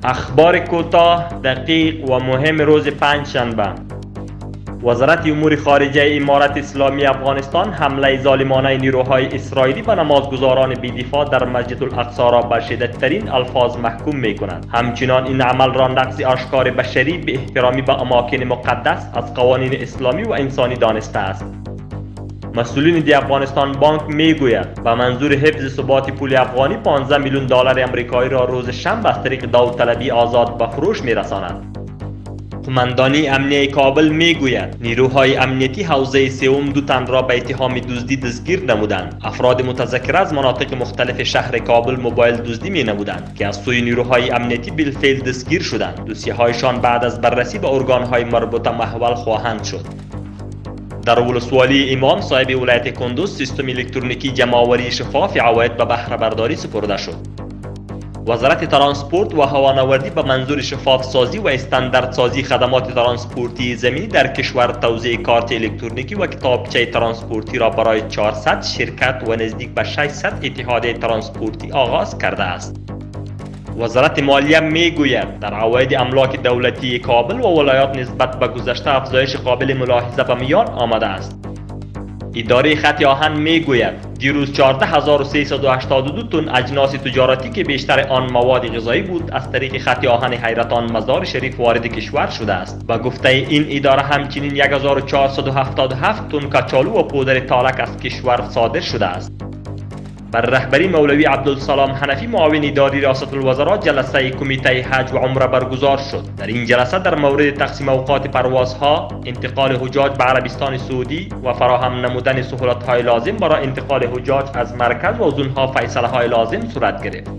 اخبار کوتاه، دقیق و مهم روز پنجشنبه. وزارت امور خارجه امارت اسلامی افغانستان حمله ظالمانه نیروهای اسرائیلی به نمازگزاران بی‌دفاع در مسجد الاقصی را به شدیدترین الفاظ محکوم می‌کند. همچنین این عمل را نقض آشکار بشری به احترامی به اماکن مقدس از قوانین اسلامی و انسانی دانسته است. مسئولین دی افغانستان بانک میگوید به منظور حفظ ثبات پول افغانی 15 میلیون دلار آمریکایی را روز شنبه از طریق داوطلبی آزاد به فروش میرساند. قماندانی امنیه کابل میگوید نیروهای امنیتی حوزه سوم 2 تن را به اتهام دزدی دستگیر نمودند. افراد متذکر از مناطق مختلف شهر کابل موبایل دزدی می نمودند که از سوی نیروهای امنیتی بالفعل دستگیر شدند. دوسیه‌هایشان بعد از بررسی به ارگان‌های مربوطه محول خواهند شد. در ولسوالی امام صاحب ولایت کندوز سیستم الکترونیکی جمع‌آوری شفاف عواید به بهره برداری سپرده شد. وزارت ترانسپورت و هوانوردی به منظور شفاف سازی و استانداردسازی خدمات ترانسپورتی زمینی در کشور توزیع کارت الکترونیکی و کتابچه ترانسپورتی را برای 400 شرکت و نزدیک به 600 اتحادیه ترانسپورتی آغاز کرده است. وزارت مالیه میگوید در عواید املاک دولتی کابل و ولایات نسبت به گذشته افزایش قابل ملاحظه به میان آمده است. اداره خط آهن میگوید دیروز 14382 تن اجناس تجارتی که بیشتر آن مواد غذایی بود از طریق خط آهن حیرتان مزار شریف وارد کشور شده است. به گفته این اداره همچنین 1477 تن کچالو و پودر تالک از کشور صادر شده است. بر رهبری مولوی عبدالسلام حنفی معاون اداری ریاست الوزراء جلسه کمیته حج و عمره برگزار شد. در این جلسه در مورد تقسیم اوقات پروازها، انتقال حجاج به عربستان سعودی و فراهم نمودن سهولت‌های لازم برای انتقال حجاج از مرکز و از آنها فیصله‌های لازم صورت گرفت.